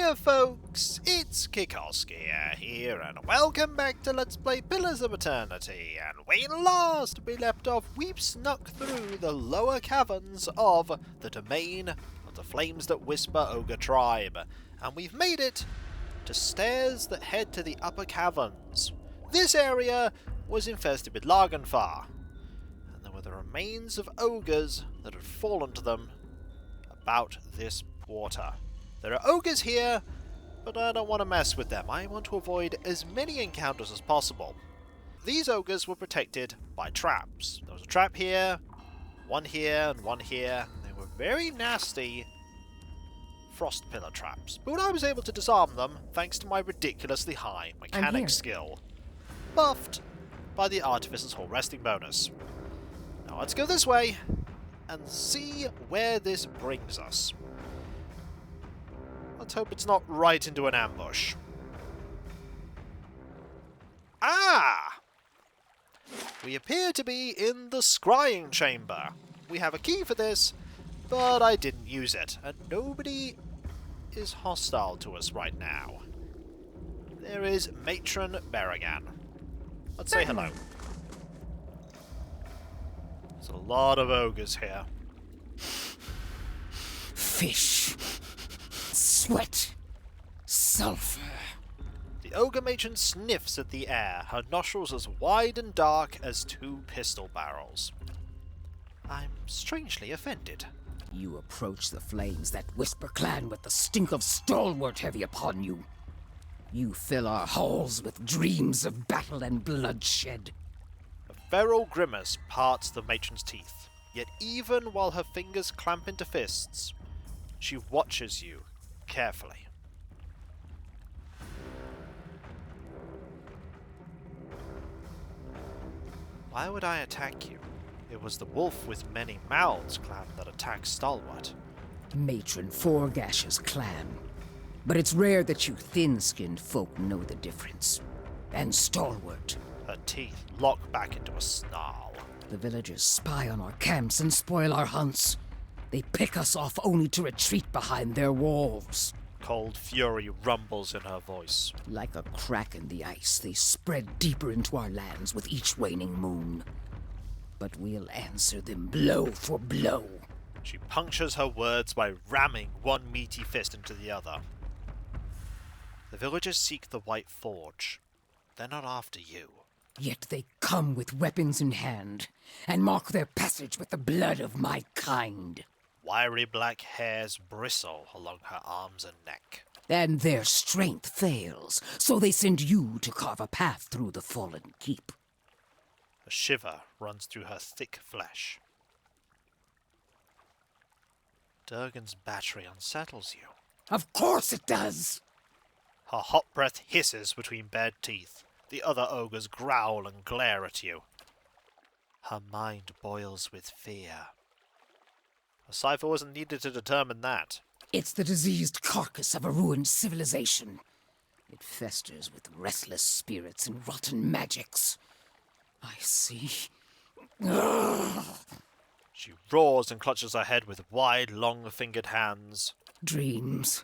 Hiya folks, it's Kikoskia here, and welcome back to Let's Play Pillars of Eternity. And when last we left off, we've snuck through the lower caverns of the domain of the Flames That Whisper Ogre tribe, and we've made it to stairs that head to the upper caverns. This area was infested with Lagenfar, and there were the remains of ogres that had fallen to them about this water. There are ogres here, but I don't want to mess with them. I want to avoid as many encounters as possible. These ogres were protected by traps. There was a trap here, one here, and one here. They were very nasty frost pillar traps, but I was able to disarm them thanks to my ridiculously high mechanic skill, buffed by the Artificer's Hall resting bonus. Now let's go this way and see where this brings us. Let's hope it's not right into an ambush. Ah! We appear to be in the scrying chamber. We have a key for this, but I didn't use it, and nobody is hostile to us right now. There is Matron Berrigan. Let's say hello. There's a lot of ogres here. Fish. Sweat. Sulfur. The ogre matron sniffs at the air, her nostrils as wide and dark as two pistol barrels. I'm strangely offended. You approach the flames that whisper clan with the stink of Stalwart heavy upon you. You fill our halls with dreams of battle and bloodshed. A feral grimace parts the matron's teeth, yet even while her fingers clamp into fists, she watches you carefully. Why would I attack you? It was the wolf with many mouths clan that attacked Stalwart. Matron Forgash's clan. But it's rare that you thin-skinned folk know the difference. And Stalwart. Her teeth lock back into a snarl. The villagers spy on our camps and spoil our hunts. They pick us off only to retreat behind their walls. Cold fury rumbles in her voice. Like a crack in the ice, they spread deeper into our lands with each waning moon. But we'll answer them blow for blow. She punctures her words by ramming one meaty fist into the other. The villagers seek the White Forge. They're not after you. Yet they come with weapons in hand, and mark their passage with the blood of my kind. Wiry black hairs bristle along her arms and neck. And their strength fails, so they send you to carve a path through the fallen keep. A shiver runs through her thick flesh. Durgan's battery unsettles you. Of course it does! Her hot breath hisses between bared teeth. The other ogres growl and glare at you. Her mind boils with fear. A cipher wasn't needed to determine that. It's the diseased carcass of a ruined civilization. It festers with restless spirits and rotten magics. I see. Ugh. She roars and clutches her head with wide, long-fingered hands. Dreams.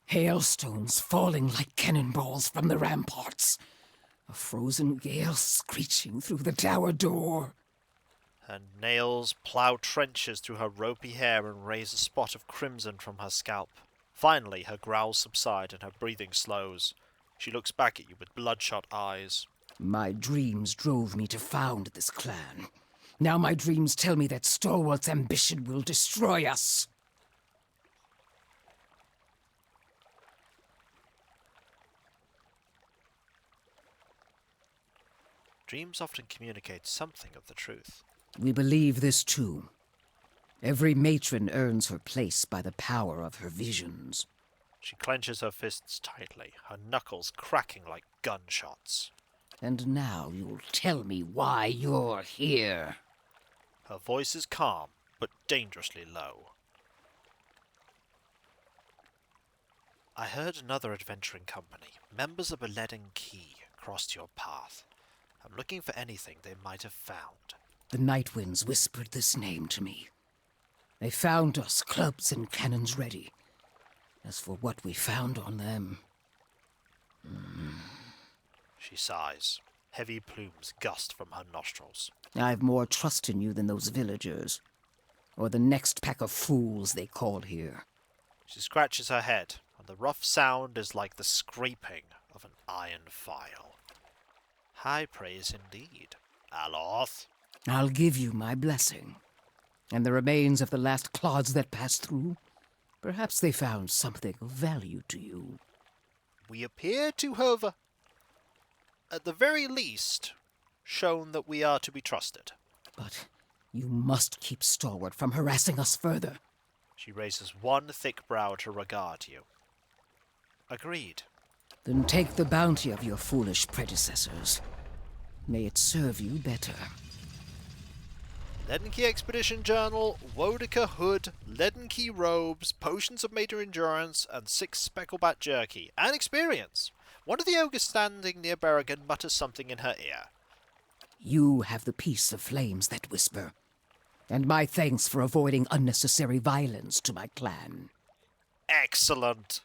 Hailstones falling like cannonballs from the ramparts. A frozen gale screeching through the tower door. Her nails plough trenches through her ropey hair and raise a spot of crimson from her scalp. Finally, her growls subside and her breathing slows. She looks back at you with bloodshot eyes. My dreams drove me to found this clan. Now my dreams tell me that Stalwart's ambition will destroy us. Dreams often communicate something of the truth. We believe this too. Every matron earns her place by the power of her visions. She clenches her fists tightly, her knuckles cracking like gunshots. And now you'll tell me why you're here. Her voice is calm, but dangerously low. I heard another adventuring company, members of a leaden key, crossed your path. I'm looking for anything they might have found. The night winds whispered this name to me. They found us, clubs and cannons ready. As for what we found on them... She sighs. Heavy plumes gust from her nostrils. I've more trust in you than those villagers. Or the next pack of fools they call here. She scratches her head, and the rough sound is like the scraping of an iron file. High praise indeed, Aloth. I'll give you my blessing. And the remains of the last clods that passed through. Perhaps they found something of value to you. We appear to have, at the very least, shown that we are to be trusted. But you must keep Stalwart from harassing us further. She raises one thick brow to regard you. Agreed. Then take the bounty of your foolish predecessors. May it serve you better. Leaden Key Expedition Journal, Wodica Hood, Leaden Key Robes, Potions of Major Endurance, and 6 Specklebat Jerky. And experience! One of the ogres standing near Berrigan mutters something in her ear. You have the peace of flames that whisper. And my thanks for avoiding unnecessary violence to my clan. Excellent!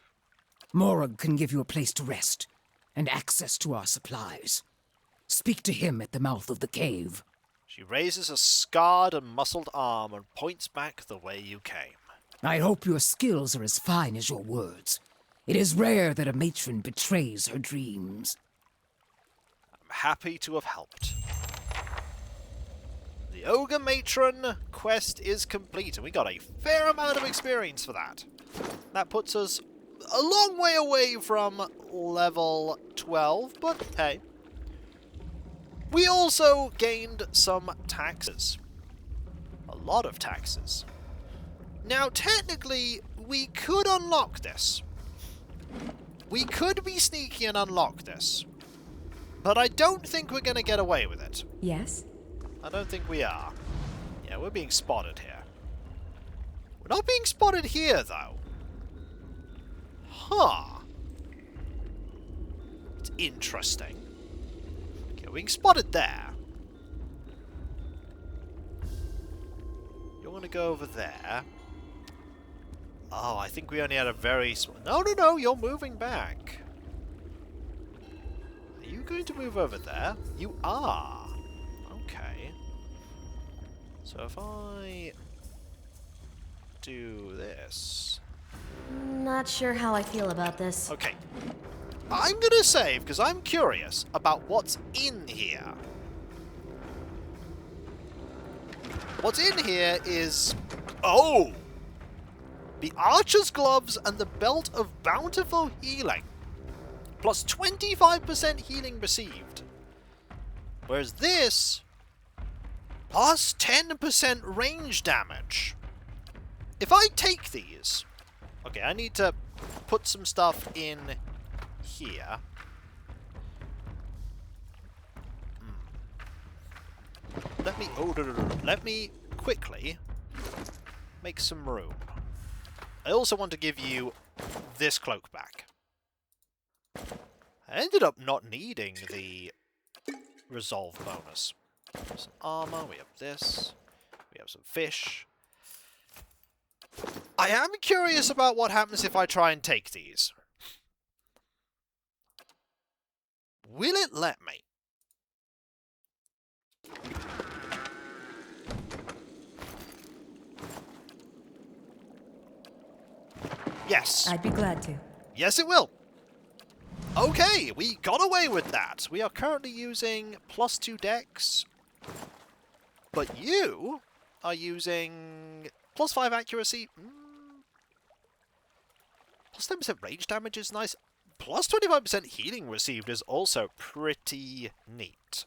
Morag can give you a place to rest, and access to our supplies. Speak to him at the mouth of the cave. She raises a scarred and muscled arm and points back the way you came. I hope your skills are as fine as your words. It is rare that a matron betrays her dreams. I'm happy to have helped. The Ogre Matron quest is complete, and we got a fair amount of experience for that. That puts us a long way away from level 12, but hey. We also gained some taxes. A lot of taxes. Now, technically, we could unlock this. We could be sneaky and unlock this. But I don't think we're going to get away with it. Yes? I don't think we are. Yeah, we're being spotted here. We're not being spotted here, though. Huh. It's interesting. Okay, we're being spotted there. You want to go over there. Oh, I think we only had a very small... No, you're moving back. Are you going to move over there? You are. Okay. So if I do this... Not sure how I feel about this. Okay. I'm gonna save, because I'm curious about what's in here. What's in here is... Oh! The Archer's Gloves and the Belt of Bountiful Healing. Plus 25% healing received. Whereas this... Plus 10% range damage. If I take these... Okay, I need to put some stuff in here. Let me quickly make some room. I also want to give you this cloak back. I ended up not needing the resolve bonus. Some armor, we have this, we have some fish. I am curious about what happens if I try and take these. Will it let me? Yes. I'd be glad to. Yes, it will. Okay, we got away with that. We are currently using +2 dex. But you are using +5 accuracy. Plus 10% range damage is nice. Plus 25% healing received is also pretty neat.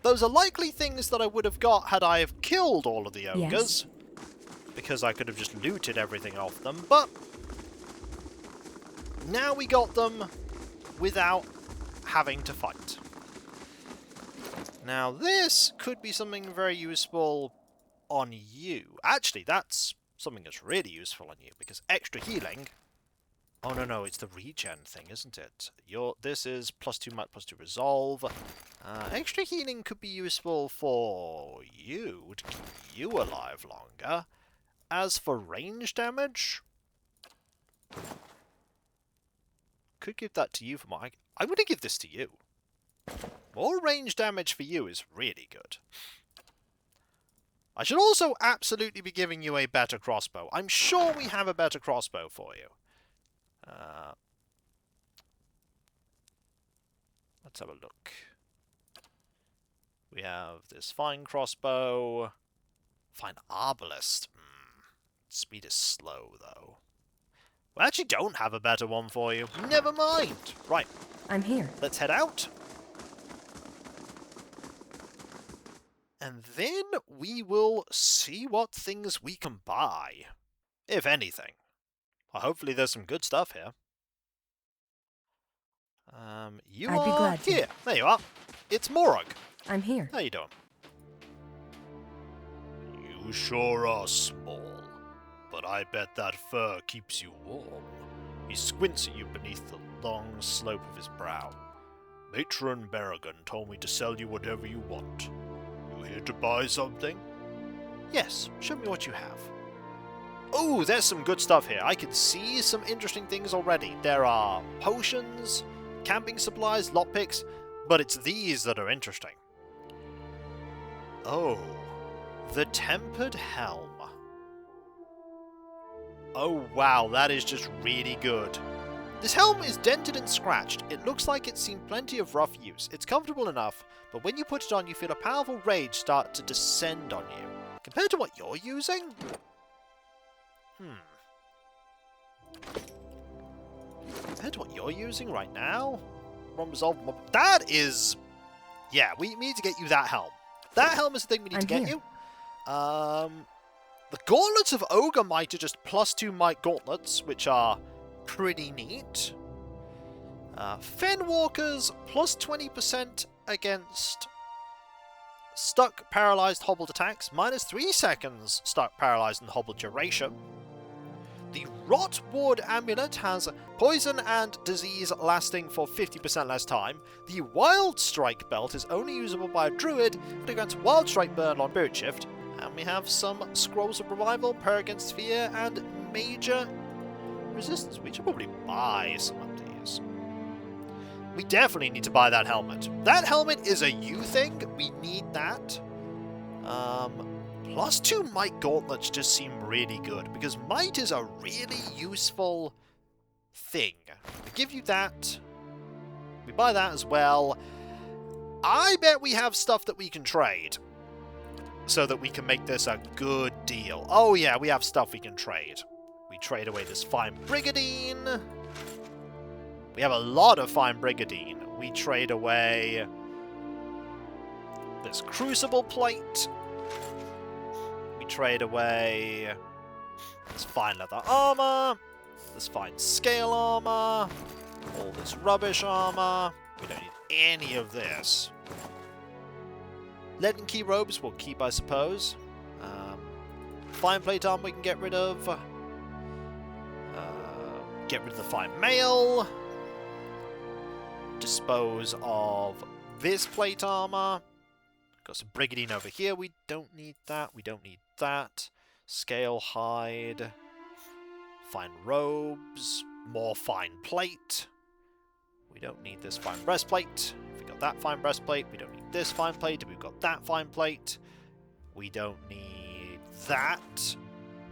Those are likely things that I would have got had I have killed all of the ogres. Yes. Because I could have just looted everything off them, but now we got them without having to fight. Now this could be something very useful on you. Actually, that's something that's really useful on you, because extra healing... Oh, no, it's the regen thing, isn't it? This is +2 might, +2 resolve. Extra healing could be useful for you, to keep you alive longer. As for range damage... Could give that to you for more. I'm going to give this to you. More range damage for you is really good. I should also absolutely be giving you a better crossbow. I'm sure we have a better crossbow for you. Let's have a look. We have this fine crossbow. Fine arbalist. Speed is slow, though. We actually don't have a better one for you. Never mind. Right. I'm here. Let's head out. And then we will see what things we can buy. If anything. Well, hopefully there's some good stuff here. I'd be glad to. Here. There you are. It's Morag. I'm here. How you doing? You sure are small, but I bet that fur keeps you warm. He squints at you beneath the long slope of his brow. Matron Berrigan told me to sell you whatever you want. You here to buy something? Yes, show me what you have. Oh, there's some good stuff here. I can see some interesting things already. There are potions, camping supplies, lockpicks, but it's these that are interesting. Oh, the Tempered Helm. Oh wow, that is just really good. This helm is dented and scratched. It looks like it's seen plenty of rough use. It's comfortable enough, but when you put it on you feel a powerful rage start to descend on you. Compared to what you're using? Compared to what you're using right now? That is... Yeah, we need to get you that helm. That helm is the thing we need to get you. The Gauntlets of Ogre Might are just +2 might gauntlets, which are pretty neat. Fenwalkers, +20% against stuck, paralyzed, hobbled attacks, -3 seconds stuck, paralyzed, and hobbled duration. The Rotwood Amulet has poison and disease lasting for 50% less time. The Wild Strike Belt is only usable by a druid, but it grants Wild Strike Burn on Spirit Shift. And we have some Scrolls of Revival, Prayer Against Fear, and Major Resistance. We should probably buy some of these. We definitely need to buy that helmet. That helmet is a you thing. We need that. +2 Might Gauntlets just seem really good, because Might is a really useful thing. We give you that. We buy that as well. I bet we have stuff that we can trade, so that we can make this a good deal. Oh yeah, we have stuff we can trade. We trade away this fine Brigadine. We have a lot of fine Brigadine. We trade away this Crucible Plate. We trade away this fine leather armor, this fine scale armor, all this rubbish armor. We don't need any of this. Leaden Key Robes we'll keep, I suppose. Fine plate armor we can get rid of. Get rid of the fine mail. Dispose of this plate armor. Got some Brigadine over here. We don't need that. We don't need that. Scale hide. Fine robes. More fine plate. We don't need this fine breastplate. We got that fine breastplate. We don't need this fine plate. We've got that fine plate. We don't need that.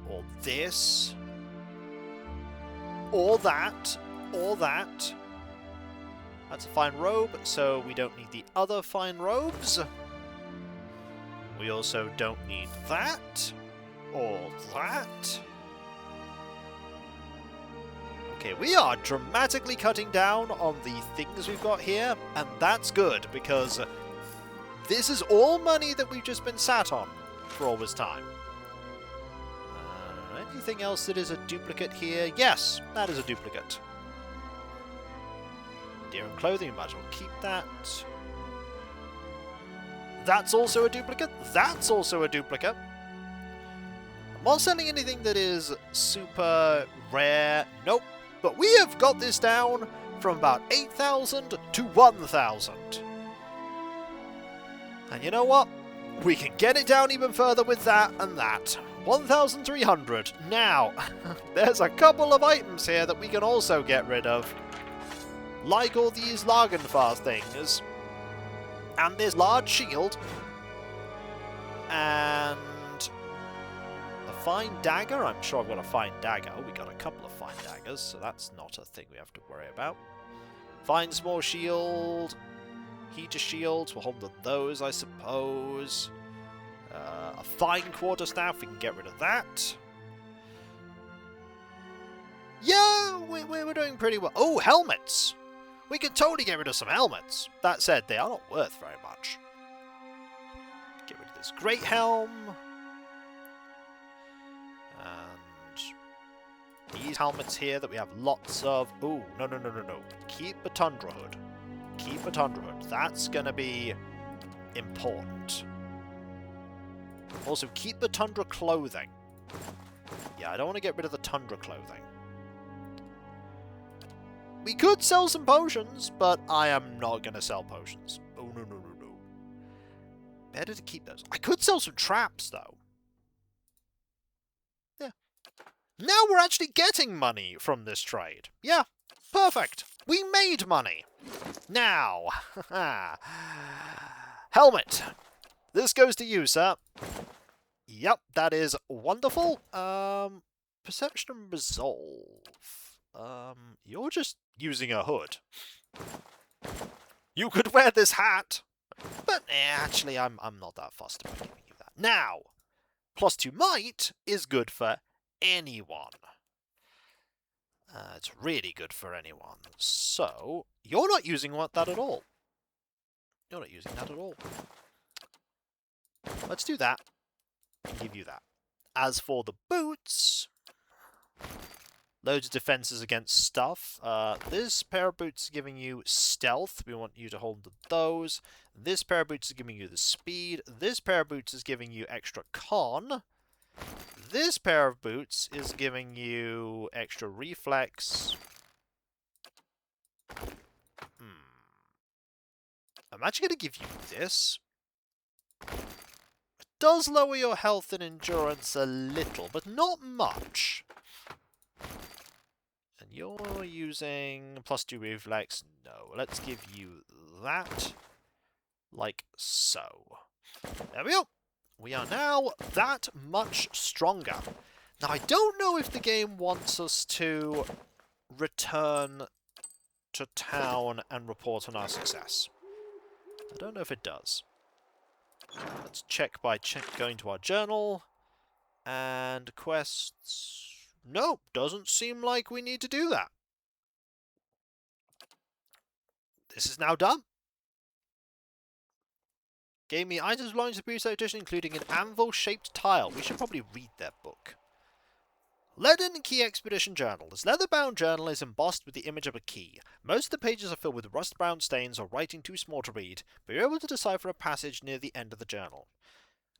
Or this. Or that. Or that. That's a fine robe, so we don't need the other fine robes. We also don't need that. Or that. Okay, we are dramatically cutting down on the things we've got here, and that's good, because this is all money that we've just been sat on for all this time. Anything else that is a duplicate here? Yes, that is a duplicate. Deer and clothing, we might as well keep that. That's also a duplicate. That's also a duplicate. I'm not selling anything that is super rare. Nope. But we have got this down from about 8,000 to 1,000. And you know what? We can get it down even further with that and that. 1,300. Now, there's a couple of items here that we can also get rid of. like all these Lagenfar things. And this large shield. And a fine dagger. I'm sure I've got a fine dagger. We got a couple of fine daggers, so that's not a thing we have to worry about. Fine small shield. Heater shields. We'll hold on to those, I suppose. A fine quarterstaff. We can get rid of that. Yeah, we're doing pretty well. Oh, helmets! We can totally get rid of some helmets. That said, they are not worth very much. Get rid of this great helm. And these helmets here that we have lots of. Oh, no. Keep a tundra hood. Keep a tundra hood. That's going to be important. Also, keep the tundra clothing. Yeah, I don't want to get rid of the tundra clothing. We could sell some potions, but I am not going to sell potions. Oh, no. Better to keep those. I could sell some traps, though. Yeah. Now we're actually getting money from this trade. Yeah, perfect. We made money. Now. Helmet. This goes to you, sir. Yep, that is wonderful. Perception and resolve. You're just using a hood. You could wear this hat, but actually, I'm not that fussed about giving you that. Now, +2 might is good for anyone. It's really good for anyone. So, you're not using that at all. You're not using that at all. Let's do that. And give you that. As for the boots, loads of defenses against stuff. This pair of boots is giving you stealth. We want you to hold those. This pair of boots is giving you the speed. This pair of boots is giving you extra con. This pair of boots is giving you extra reflex. I'm actually going to give you this. It does lower your health and endurance a little, but not much. And you're using +2 reflex. No, let's give you that. Like so. There we go. We are now that much stronger. Now, I don't know if the game wants us to return to town and report on our success. I don't know if it does. Let's check by going to our journal. And quests. Nope, doesn't seem like we need to do that. This is now done. Gave me items belonging to the previous edition, including an anvil-shaped tile. We should probably read their book. Leaden Key Expedition Journal. This leather-bound journal is embossed with the image of a key. Most of the pages are filled with rust-brown stains or writing too small to read, but you're able to decipher a passage near the end of the journal.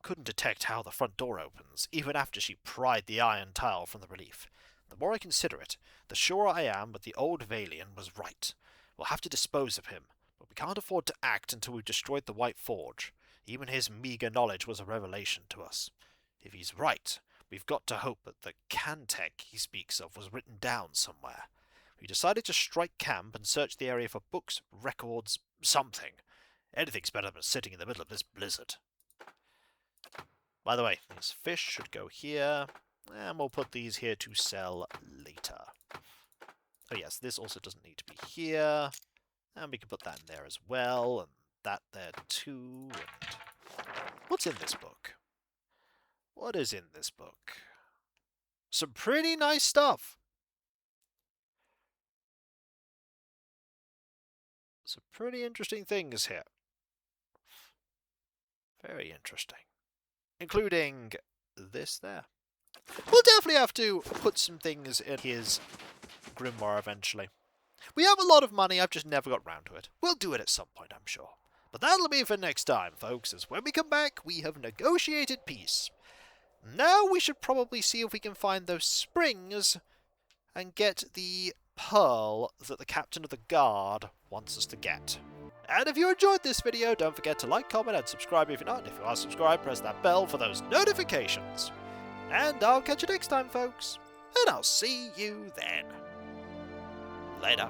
Couldn't detect how the front door opens, even after she pried the iron tile from the relief. The more I consider it, the surer I am that the old Valian was right. We'll have to dispose of him, but we can't afford to act until we've destroyed the White Forge. Even his meagre knowledge was a revelation to us. If he's right, we've got to hope that the Cantek he speaks of was written down somewhere. We decided to strike camp and search the area for books, records, something. Anything's better than sitting in the middle of this blizzard. By the way, these fish should go here, and we'll put these here to sell later. Oh yes, this also doesn't need to be here, and we can put that in there as well, and that there too, and what's in this book? What is in this book? Some pretty nice stuff. Some pretty interesting things here. Very interesting. Including this there. We'll definitely have to put some things in his grimoire eventually. We have a lot of money, I've just never got round to it. We'll do it at some point, I'm sure. But that'll be for next time, folks, as when we come back, we have negotiated peace. Now we should probably see if we can find those springs and get the pearl that the captain of the guard wants us to get. And if you enjoyed this video, don't forget to like, comment, and subscribe if you're not. And if you are subscribed, press that bell for those notifications. And I'll catch you next time, folks. And I'll see you then. Later.